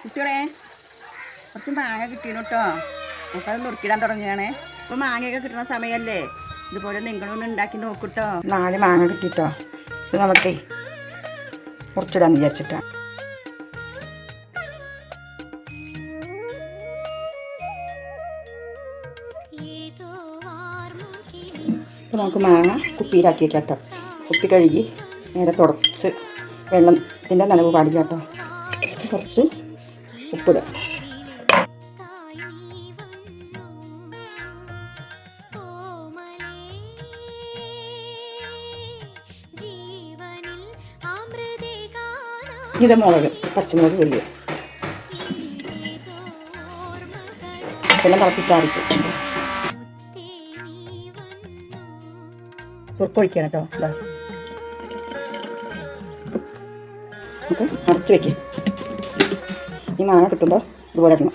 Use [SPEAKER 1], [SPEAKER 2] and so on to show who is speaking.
[SPEAKER 1] കുട്ടികളെ കുറച്ച് മാങ്ങ കിട്ടിയിരുന്നു കേട്ടോ. അപ്പോൾ അത് നുറുക്കിടാൻ തുടങ്ങുകയാണ്. അപ്പോൾ മാങ്ങയൊക്കെ കിട്ടുന്ന സമയമല്ലേ, ഇതുപോലെ നിങ്ങളൊന്ന് ഉണ്ടാക്കി നോക്കൂട്ടോ. 4 മാങ്ങ കിട്ടിട്ടോ. ഇത് നമുക്കേ മുറിച്ചിടാന്ന് വിചാരിച്ചിട്ടാണ്. അപ്പോൾ നമുക്ക് മാങ്ങ കുപ്പിയിലാക്കി വയ്ക്കാം കേട്ടോ. കുപ്പി കഴുകി നേരെ തുടച്ച് വെള്ളത്തിൻ്റെ നനവ് പാടില്ല കേട്ടോ. കുറച്ച് ഉപ്പിടുക. ഇത് മുളക്, പച്ചമുളക് വെള്ളിയ പിന്നെ തിളപ്പിച്ചാറിച്ചു സുർക്കൊഴിക്കണം കേട്ടോ. നമുക്ക് അടച്ച് വയ്ക്കാം. ഈ മാങ്ങ കിട്ടുമ്പോൾ ഇതുപോലെ ഇടണം.